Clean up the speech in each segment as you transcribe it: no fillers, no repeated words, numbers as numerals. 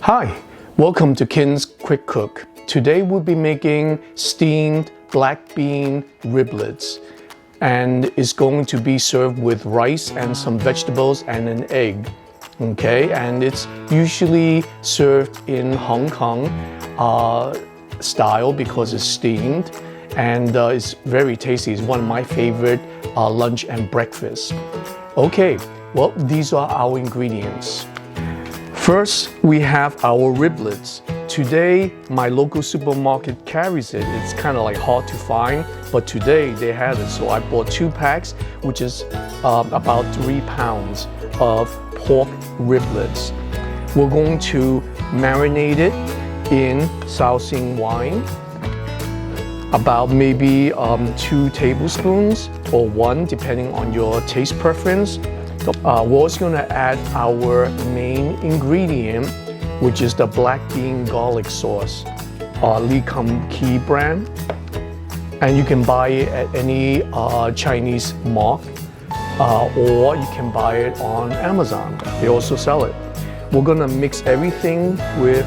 Hi, welcome to Kin's Quick Cook. Today we'll be making steamed black bean riblets, and it's going to be served with rice and some vegetables and an egg. Okay, and it's usually served in Hong Kong style because it's steamed, and it's very tasty. It's one of my favorite lunch and breakfast. Okay, well, these are our ingredients. First, we have our riblets. Today, my local supermarket carries it. It's kind of like hard to find, but today they had it. So I bought 2 packs, which is about 3 pounds of pork riblets. We're going to marinate it in Shoaxing wine, about maybe 2 tablespoons or 1, depending on your taste preference. We're also going to add our main ingredient, which is the black bean garlic sauce, Lee Kum Kee brand. And you can buy it at any Chinese mart, or you can buy it on Amazon. They also sell it. We're going to mix everything with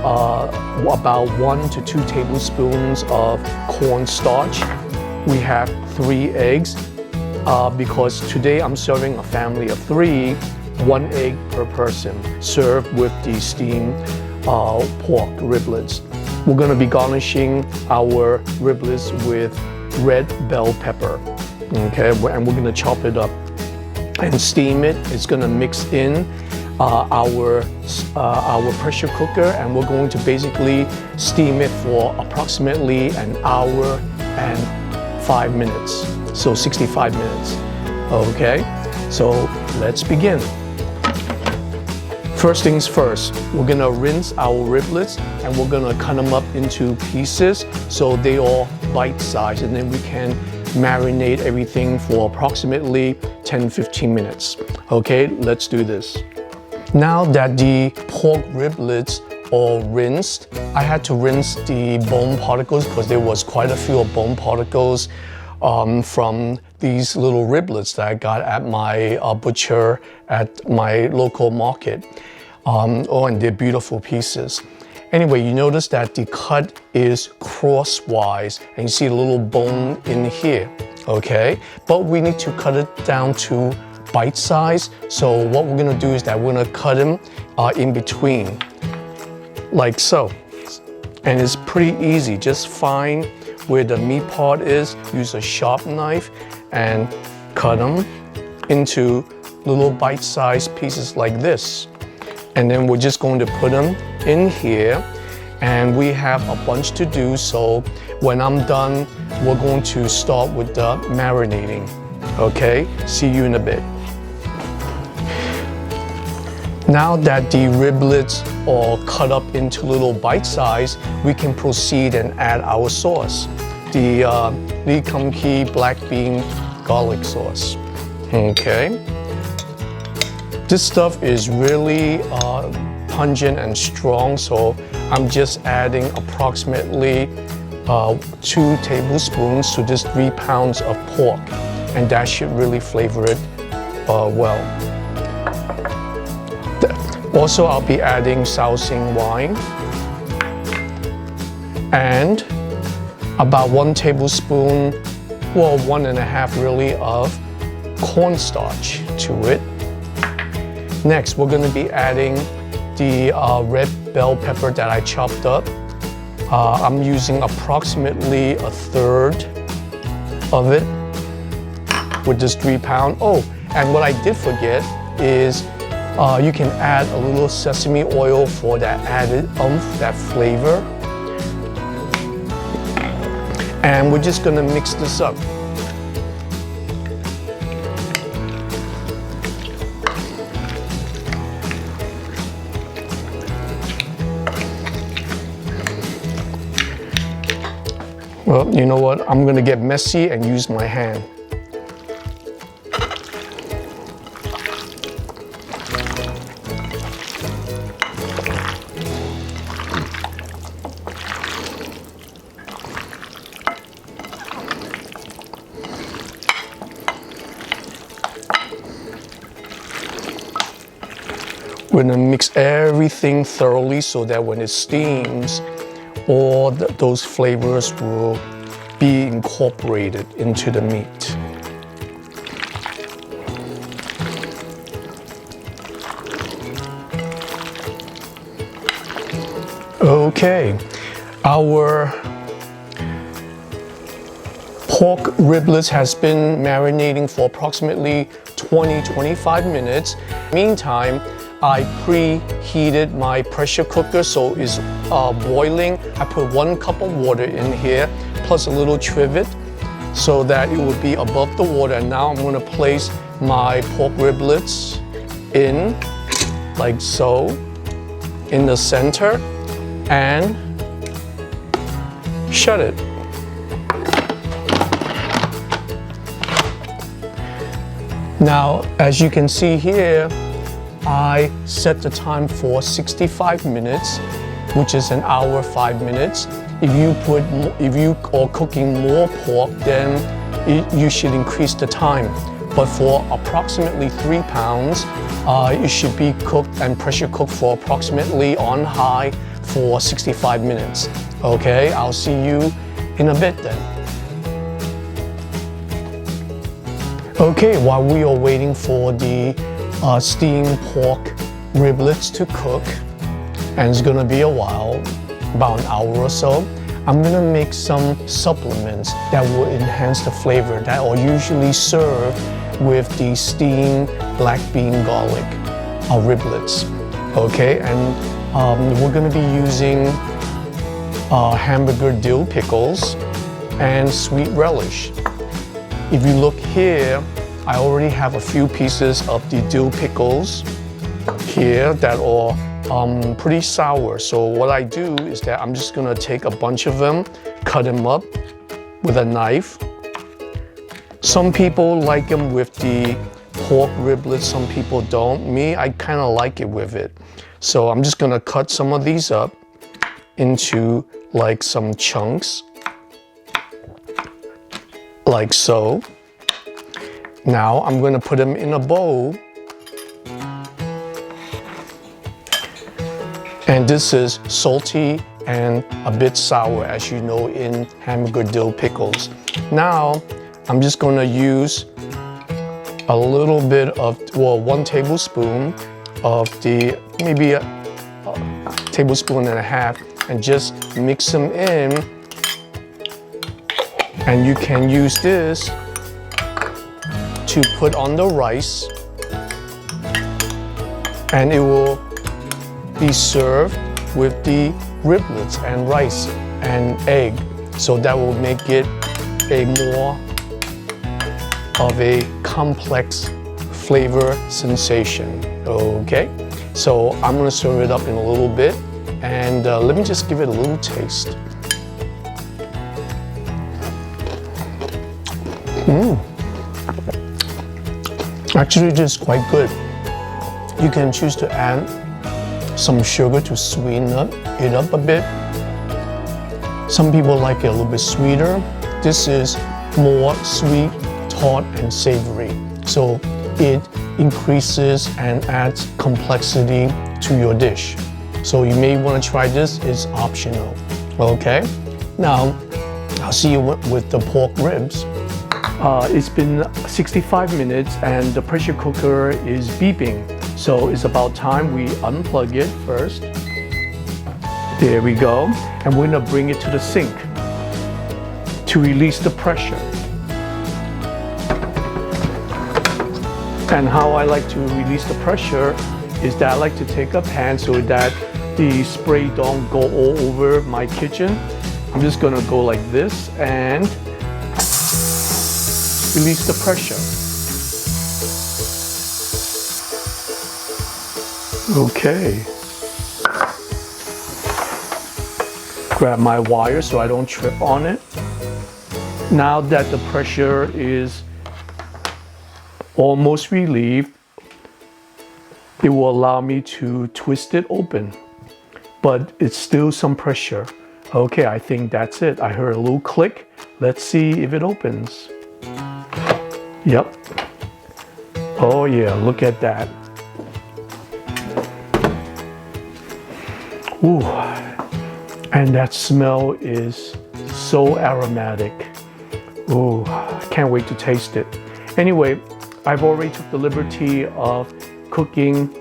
about 1 to 2 tablespoons of cornstarch. We have 3 eggs. Because today I'm serving a family of 3, 1 egg per person, served with the steamed pork riblets. We're going to be garnishing our riblets with red bell pepper, okay, and we're going to chop it up and steam it. It's going to mix in our pressure cooker, and we're going to basically steam it for approximately an hour and 5 minutes. So 65 minutes. Okay, so let's begin. First things first, we're gonna rinse our riblets and we're gonna cut them up into pieces so they are bite-sized, and then we can marinate everything for approximately 10-15 minutes. Okay, let's do this. Now that the pork riblets are rinsed, I had to rinse the bone particles because there was quite a few bone particles from these little riblets that I got at my butcher at my local market. And they're beautiful pieces. Anyway, you notice that the cut is crosswise, and you see a little bone in here, okay? But we need to cut it down to bite size. So what we're gonna do is that we're gonna cut them in between, like so. And it's pretty easy, just find where the meat part is, use a sharp knife and cut them into little bite-sized pieces like this. And then we're just going to put them in here, and we have a bunch to do, so when I'm done, we're going to start with the marinating. Okay, see you in a bit. Now that the riblets are cut up into little bite size, we can proceed and add our sauce, the Lee Kum Kee black bean garlic sauce. Okay, this stuff is really pungent and strong, so I'm just adding approximately 2 tablespoons to this 3 pounds of pork, and that should really flavor it well. Also, I'll be adding Shoaxing wine and about 1 tablespoon, well, 1.5 really, of cornstarch to it. Next, we're going to be adding the red bell pepper that I chopped up. I'm using approximately 1/3 of it with this 3 pound. Oh, and what I did forget is you can add a little sesame oil for that added oomph, that flavor. And we're just gonna mix this up. Well, you know what? I'm gonna get messy and use my hand. We're gonna mix everything thoroughly so that when it steams, all those flavors will be incorporated into the meat. Okay, our pork riblets has been marinating for approximately 20-25 minutes. Meantime, I preheated my pressure cooker so it's boiling. I put 1 cup of water in here plus a little trivet so that it will be above the water. And now I'm going to place my pork riblets in like so in the center and shut it. Now, as you can see here, I set the time for 65 minutes, which is an hour 5 minutes. If you are cooking more pork, then you should increase the time. But for approximately 3 pounds, it should be cooked and pressure cooked for approximately on high for 65 minutes. Okay, I'll see you in a bit then. Okay, while we are waiting for the steamed pork riblets to cook, and it's gonna be a while, about an hour or so, I'm gonna make some supplements that will enhance the flavor that are usually served with the steamed black bean garlic riblets. Okay, and we're gonna be using hamburger dill pickles and sweet relish. If you look here, I already have a few pieces of the dill pickles here that are pretty sour. So what I do is that I'm just gonna take a bunch of them, cut them up with a knife. Some people like them with the pork riblets, some people don't. Me, I kind of like it with it. So I'm just gonna cut some of these up into like some chunks, like so. Now I'm going to put them in a bowl. And this is salty and a bit sour, as you know, in hamburger dill pickles. Now I'm just going to use a little bit of, well, 1 tablespoon of the, maybe a tablespoon and a half, and just mix them in. And you can use this to put on the rice, and it will be served with the riblets and rice and egg. So that will make it a more of a complex flavor sensation. Okay, so I'm gonna serve it up in a little bit, and let me just give it a little taste. Actually, this is quite good. You can choose to add some sugar to sweeten it up a bit. Some people like it a little bit sweeter. This is more sweet, tart, and savory. So it increases and adds complexity to your dish. So you may want to try this, it's optional. Okay, now I'll see you with the pork ribs. It's been 65 minutes and the pressure cooker is beeping. So it's about time we unplug it first. There we go. And we're gonna bring it to the sink to release the pressure. And how I like to release the pressure is that I like to take a pan so that the spray don't go all over my kitchen. I'm just gonna go like this and release the pressure. Okay. Grab my wire so I don't trip on it. Now that the pressure is almost relieved, it will allow me to twist it open, but it's still some pressure. Okay, I think that's it. I heard a little click. Let's see if it opens. Yep. Oh yeah, look at that. Ooh, and that smell is so aromatic. Ooh, I can't wait to taste it. Anyway, I've already took the liberty of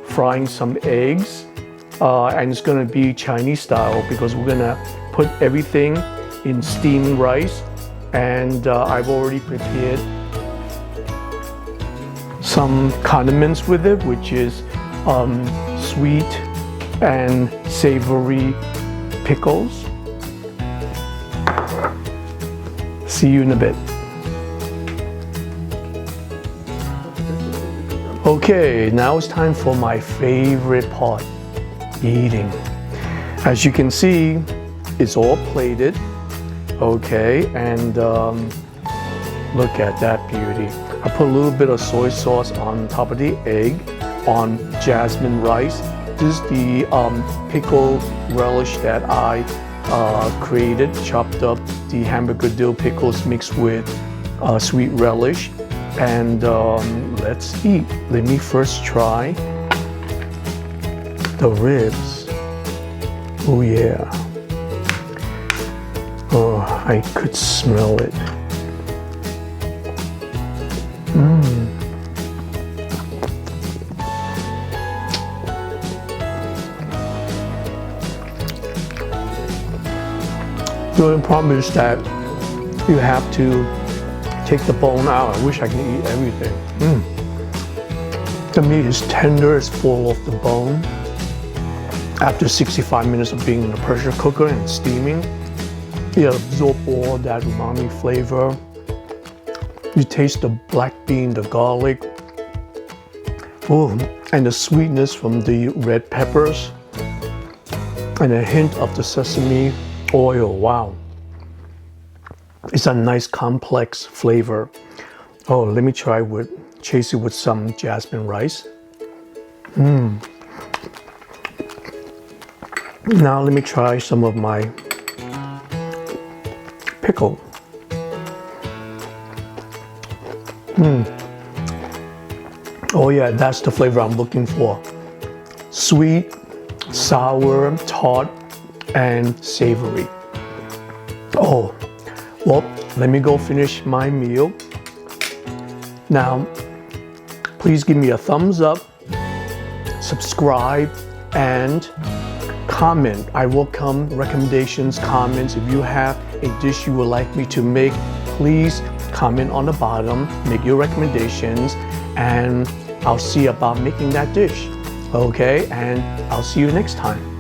frying some eggs, and it's gonna be Chinese style because we're gonna put everything in steamed rice, and I've already prepared some condiments with it, which is sweet and savory pickles. See you in a bit. Okay, now it's time for my favorite part, eating. As you can see, it's all plated. Okay, and look at that beauty. I put a little bit of soy sauce on top of the egg on jasmine rice. This is the pickle relish that I created, chopped up the hamburger dill pickles mixed with sweet relish. And let's eat. Let me first try the ribs. Oh yeah. Oh, I could smell it. The only problem is that you have to take the bone out. I wish I could eat everything. The meat is tender, it's full of the bone. After 65 minutes of being in the pressure cooker and steaming, it absorbs all that umami flavor. You taste the black bean, the garlic, and the sweetness from the red peppers, and a hint of the sesame oil. Wow. It's a nice complex flavor. Oh, let me chase it with some jasmine rice. Now let me try some of my pickle. Oh yeah, that's the flavor I'm looking for. Sweet, sour, tart, and savory. Oh, well, let me go finish my meal. Now, please give me a thumbs up, subscribe, and comment. I welcome recommendations, comments. If you have a dish you would like me to make, please comment on the bottom, make your recommendations, and I'll see about making that dish. Okay, and I'll see you next time.